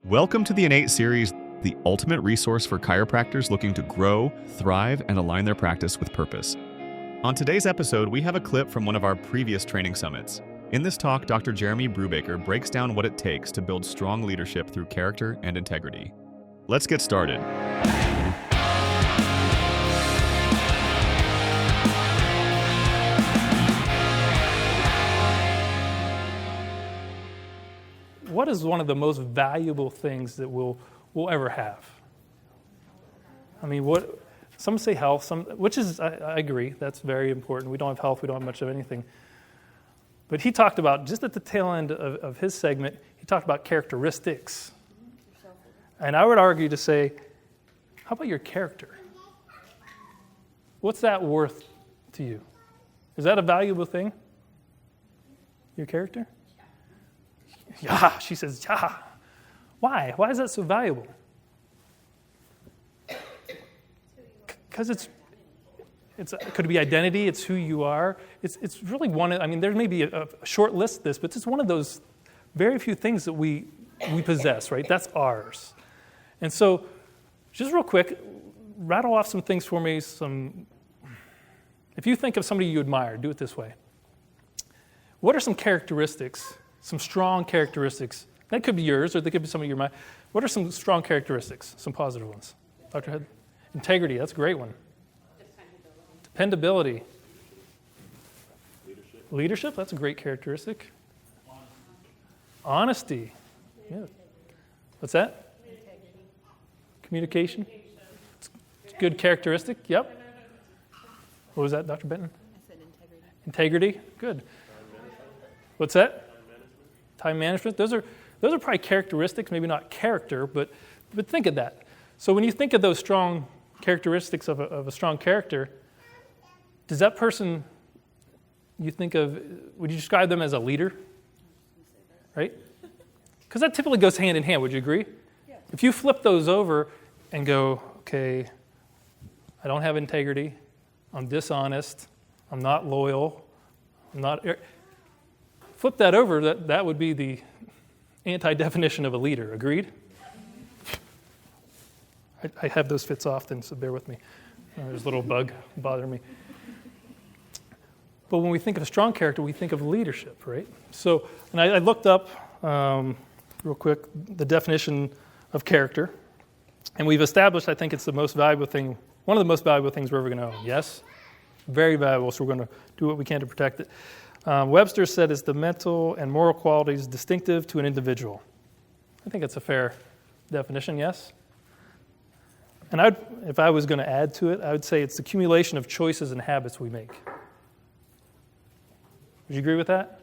Welcome to the Innate series, the ultimate resource for chiropractors looking to grow, thrive, and align their practice with purpose. On today's episode, we have a clip from one of our previous training summits. In this talk, Dr. Jeremy Brubaker breaks down what it takes to build strong leadership through character and integrity. Let's get started. What is one of the most valuable things that we'll ever have? I mean, some say health, which is, I agree, that's very important. We don't have health, we don't have much of anything. But he talked about, just at the tail end of his segment, he talked about characteristics. And I would argue to say, how about your character? What's that worth to you? Is that a valuable thing? Your character? Yeah, she says, yeah. Why? Why is that so valuable? Because it could be identity, it's who you are. It's really there may be a short list of this, but it's one of those very few things that we possess, right? That's ours. And so, just real quick, rattle off some things for me. If you think of somebody you admire, do it this way. What are some characteristics, some strong characteristics? That could be yours, or they could be somebody you admire. What are some strong characteristics, some positive ones? Dr. Head? Integrity, that's a great one. Dependability. Leadership, that's a great characteristic. Honesty. Yeah. What's that? Communication. It's a good characteristic. Yep. What was that, Dr. Benton? I said integrity. Integrity. Good. What's that? Time management. Those are probably characteristics, maybe not character, but think of that. So when you think of those strong characteristics of a strong character, does that person you think of, would you describe them as a leader? Right? Because that typically goes hand in hand, would you agree? Yeah. If you flip those over and go, okay, I don't have integrity, I'm dishonest, I'm not loyal, flip that over, that would be the anti-definition of a leader, agreed? I have those fits often, so bear with me. There's a little bug bothering me. But when we think of a strong character, we think of leadership, right? So, and I looked up, real quick, the definition of character. And we've established, I think it's the most valuable thing, one of the most valuable things we're ever going to own. Yes? Very valuable, so we're going to do what we can to protect it. Webster said it's the mental and moral qualities distinctive to an individual. I think it's a fair definition, yes? And if I was going to add to it, I would say it's the accumulation of choices and habits we make. Would you agree with that?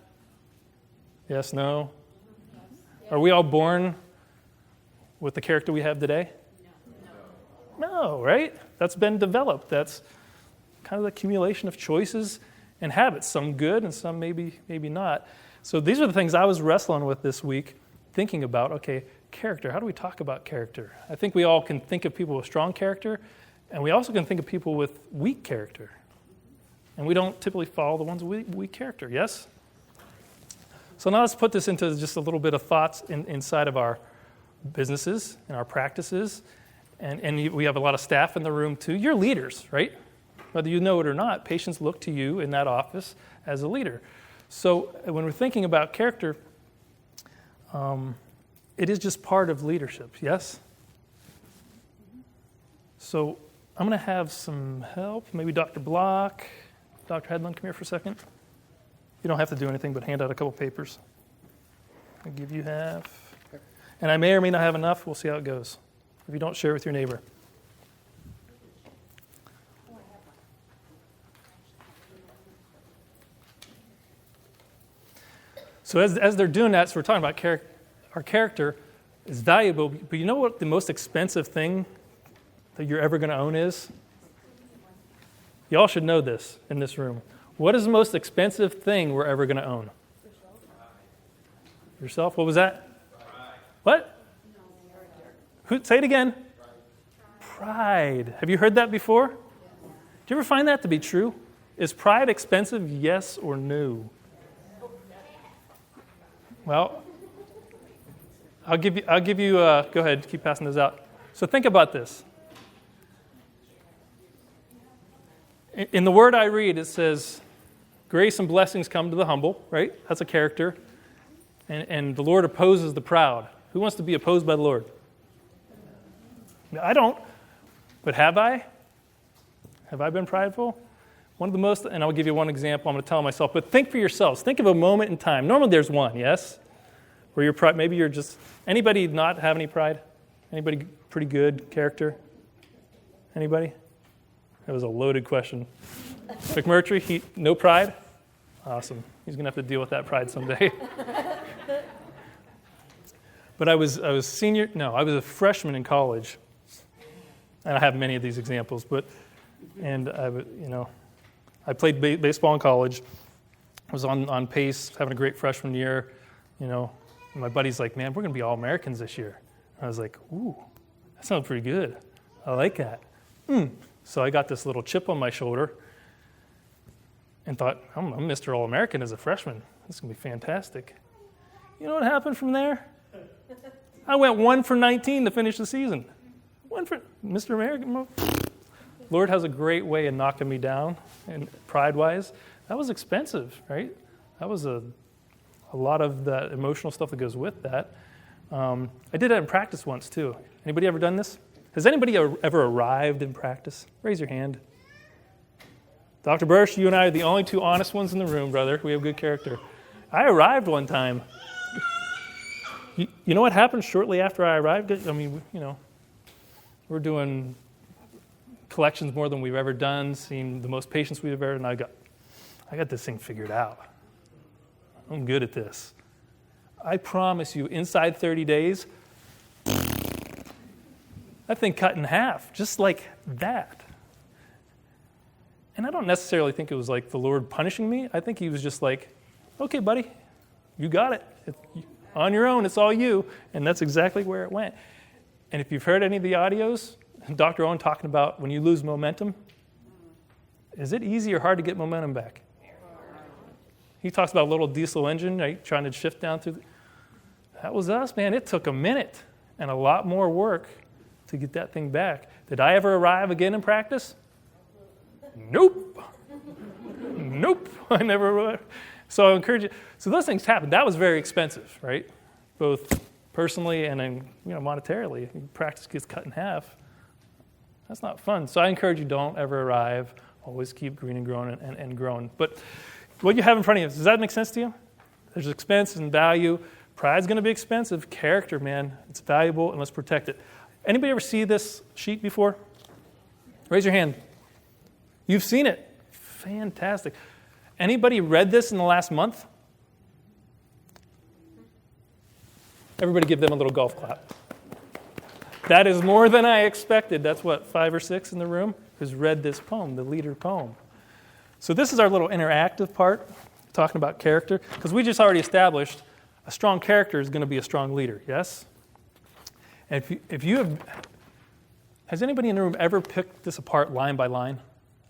Yes, no? Are we all born with the character we have today? No, right? That's been developed. That's kind of the accumulation of choices and habits, some good and some maybe not. So these are the things I was wrestling with this week, thinking about, okay, character. How do we talk about character? I think we all can think of people with strong character, and we also can think of people with weak character. And we don't typically follow the ones with weak character, yes? So now let's put this into just a little bit of thoughts inside of our businesses and our practices. And we have a lot of staff in the room too. You're leaders, right? Whether you know it or not, patients look to you in that office as a leader. So when we're thinking about character, it is just part of leadership, yes? So I'm going to have some help. Maybe Dr. Block, Dr. Hedlund, come here for a second. You don't have to do anything but hand out a couple papers. I'll give you half. And I may or may not have enough. We'll see how it goes. If you don't, share with your neighbor. So as they're doing that, so we're talking about our character is valuable, but you know what the most expensive thing that you're ever going to own is? Y'all should know this in this room. What is the most expensive thing we're ever going to own? Yourself? What was that? What? Say it again. Pride. Have you heard that before? Do you ever find that to be true? Is pride expensive, yes or no? Well, I'll give you. Go ahead, keep passing those out. So think about this. In the word I read, it says, "Grace and blessings come to the humble." Right? That's a character. And the Lord opposes the proud. Who wants to be opposed by the Lord? I don't. But have I? Have I been prideful? One of the most, and I'll give you one example. I'm going to tell myself, but think for yourselves. Think of a moment in time. Normally there's one, yes? Where you're pride, maybe you're just, anybody not have any pride? Anybody pretty good character? Anybody? That was a loaded question. McMurtry, no pride? Awesome. He's going to have to deal with that pride someday. But I was a freshman in college. And I have many of these examples, I played baseball in college. I was on pace, having a great freshman year. And my buddy's like, "Man, we're going to be All-Americans this year." And I was like, "Ooh, that sounds pretty good. I like that." So I got this little chip on my shoulder and thought, I'm Mr. All-American as a freshman. This is going to be fantastic. You know what happened from there? I went 1 for 19 to finish the season. 1 for Mr. American. Lord has a great way of knocking me down, and pride-wise. That was expensive, right? That was a lot of that emotional stuff that goes with that. I did that in practice once, too. Anybody ever done this? Has anybody ever arrived in practice? Raise your hand. Dr. Bursch, you and I are the only two honest ones in the room, brother. We have good character. I arrived one time. You know what happened shortly after I arrived? I mean, we're doing collections more than we've ever done, seeing the most patients we've ever, and I got this thing figured out. I'm good at this. I promise you, inside 30 days, that thing cut in half, just like that. And I don't necessarily think it was like the Lord punishing me. I think he was just like, "Okay, buddy, you got it. On your own, it's all you." And that's exactly where it went. And if you've heard any of the audios, Dr. Owen talking about when you lose momentum, is it easy or hard to get momentum back? He talks about a little diesel engine, right, trying to shift down through. That was us, man. It took a minute and a lot more work to get that thing back. Did I ever arrive again in practice? Nope. I never arrived. So I encourage you. So those things happen. That was very expensive, right? Both personally and then, monetarily. Practice gets cut in half. That's not fun. So I encourage you, don't ever arrive. Always keep green and growing and growing. But what you have in front of you, does that make sense to you? There's expense and value. Pride's going to be expensive. Character, man, it's valuable, and let's protect it. Anybody ever see this sheet before? Raise your hand. You've seen it. Fantastic. Anybody read this in the last month? Everybody give them a little golf clap. That is more than I expected. That's 5 or 6 in the room who's read this poem, the leader poem. So this is our little interactive part, talking about character, because we just already established a strong character is going to be a strong leader, yes? And has anybody in the room ever picked this apart line by line?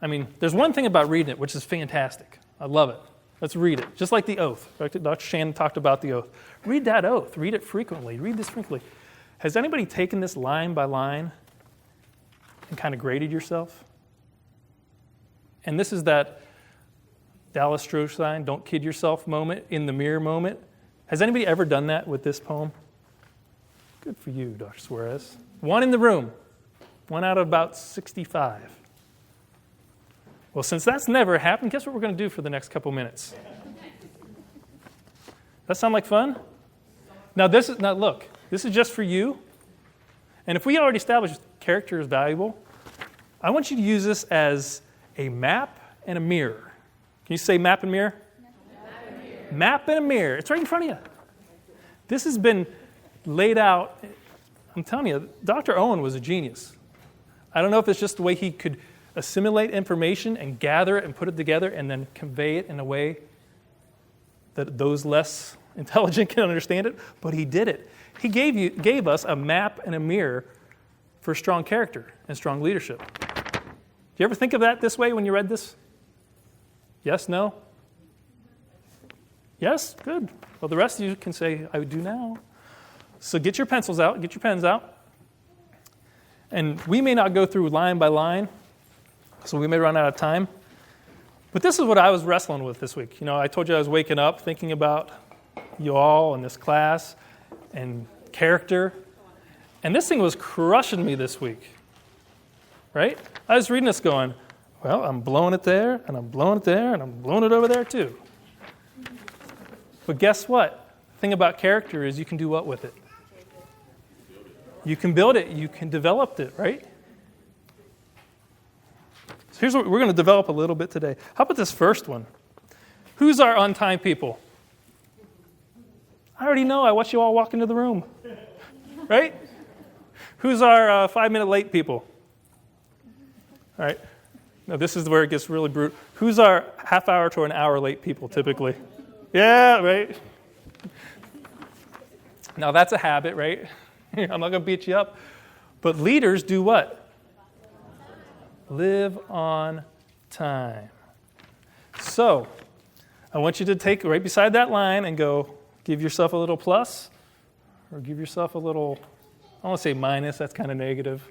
I mean, there's one thing about reading it, which is fantastic. I love it. Let's read it. Just like the oath. Dr. Shannon talked about the oath. Read that oath. Read it frequently. Read this frequently. Has anybody taken this line by line and kind of graded yourself? And this is that Dallas Strohstein, don't kid yourself moment, in the mirror moment. Has anybody ever done that with this poem? Good for you, Dr. Suarez. One in the room. 1 out of about 65. Well, since that's never happened, guess what we're going to do for the next couple minutes? That sound like fun? Now look, this is just for you. And if we already established character is valuable, I want you to use this as a map and a mirror. Can you say map and mirror? Map and mirror. Map and a mirror. It's right in front of you. This has been laid out. I'm telling you, Dr. Owen was a genius. I don't know if it's just the way he could assimilate information and gather it and put it together and then convey it in a way that those less intelligent can understand it, but he did it. He gave us a map and a mirror for strong character and strong leadership. Do you ever think of that this way when you read this? Yes? No? Yes? Good. Well, the rest of you can say, I do now. So get your pencils out, get your pens out. And we may not go through line by line, so we may run out of time. But this is what I was wrestling with this week. I told you I was waking up thinking about you all and this class and character. And this thing was crushing me this week, right? I was reading this going, well, I'm blowing it there, and I'm blowing it there, and I'm blowing it over there too. But guess what? The thing about character is you can do what with it? You can build it. You can develop it, right? So here's what we're going to develop a little bit today. How about this first one? Who's our on-time people? I already know. I watch you all walk into the room, right? Who's our 5-minute late people? All right. Now, this is where it gets really brutal. Who's our half hour to an hour late people, typically? Yeah, right? Now, that's a habit, right? I'm not going to beat you up. But leaders do what? Live on time. So, I want you to take right beside that line and go give yourself a little plus or give yourself a little, I don't want to say minus, that's kind of negative.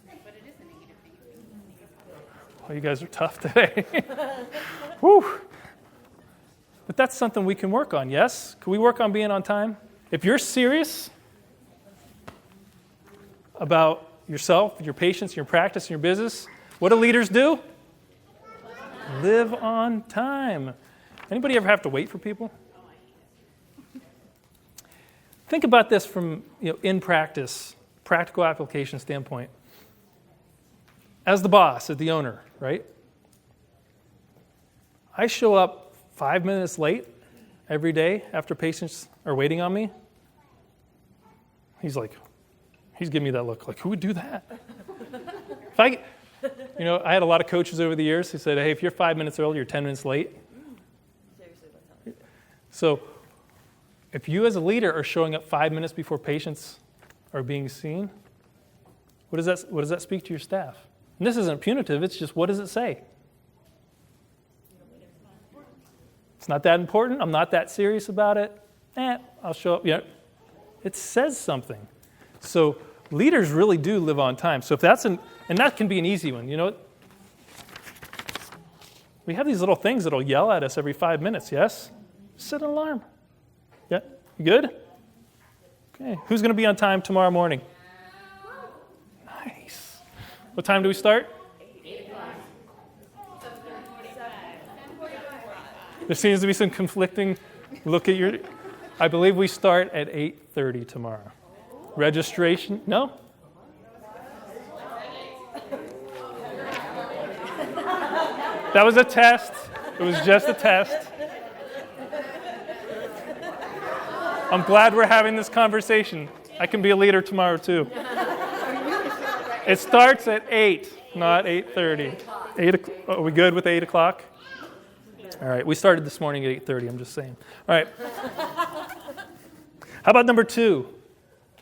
But it is a negative thing. Well, you guys are tough today. Whew. But that's something we can work on, yes? Can we work on being on time? If you're serious about yourself, your patients, your practice, and your business, what do leaders do? Live on time. Anybody ever have to wait for people? Think about this from in practice, practical application standpoint. As the boss, as the owner, right? I show up 5 minutes late every day after patients are waiting on me. He's giving me that look, like, who would do that? I had a lot of coaches over the years who said, hey, if you're 5 minutes early, you're 10 minutes late. Seriously, what's up? So if you as a leader are showing up 5 minutes before patients are being seen, what does that speak to your staff? And this isn't punitive, it's just what does it say? It's not that important, I'm not that serious about it. I'll show up. Yeah. It says something. So leaders really do live on time. So if and that can be an easy one. We have these little things that'll yell at us every 5 minutes, yes? Set an alarm. Yeah, you good? Okay, who's going to be on time tomorrow morning? Nice. What time do we start? 8 o'clock. There seems to be some conflicting. Look at I believe we start at 8:30 tomorrow. Registration? No? That was a test. It was just a test. I'm glad we're having this conversation. I can be a leader tomorrow too. It starts at 8, not 8:30. 8 o'clock. Are we good with 8 o'clock? All right. We started this morning at 8:30. I'm just saying. All right. How about number 2?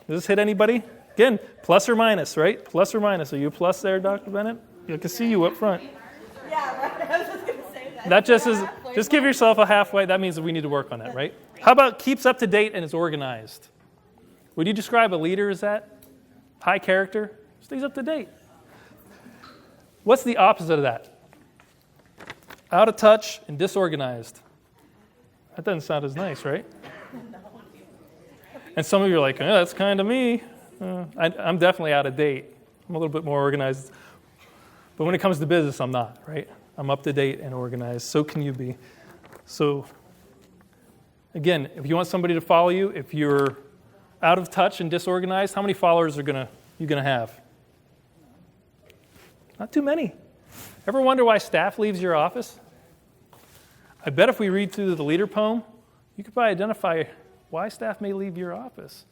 Does this hit anybody? Again, plus or minus, right? Plus or minus. Are you a plus there, Dr. Bennett? I can see you up front. Yeah, right. I was just going to say that. That just give yourself a halfway. That means that we need to work on that, right? How about keeps up to date and is organized? Would you describe a leader as that? High character? Stays up to date. What's the opposite of that? Out of touch and disorganized. That doesn't sound as nice, right? And some of you are like, that's kind of me. I'm definitely out of date. I'm a little bit more organized. But when it comes to business, I'm not, right? I'm up to date and organized. So can you be. So, again, if you want somebody to follow you, if you're out of touch and disorganized, how many followers are you gonna have? Not too many. Ever wonder why staff leaves your office? I bet if we read through the leader poem, you could probably identify why staff may leave your office.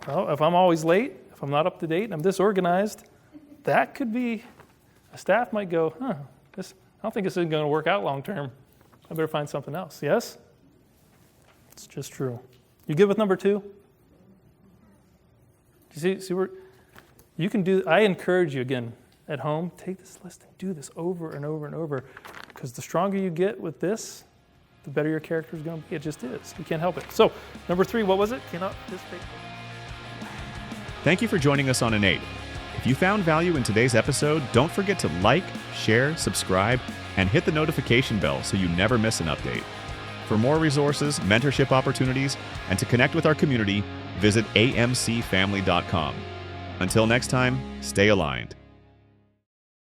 Well, if I'm always late, if I'm not up to date, and I'm disorganized, that could be, a staff might go, I don't think this is going to work out long term. I better find something else. Yes? It's just true. You good with number 2? See where you can do. I encourage you again at home, take this list and do this over and over and over, because the stronger you get with this, the better your character is going to be. It just is. You can't help it. So, number 3, what was it? Cannot participate. Thank you for joining us on Innate. If you found value in today's episode, don't forget to like, share, subscribe, and hit the notification bell so you never miss an update. For more resources, mentorship opportunities, and to connect with our community, visit amcfamily.com. Until next time, stay aligned.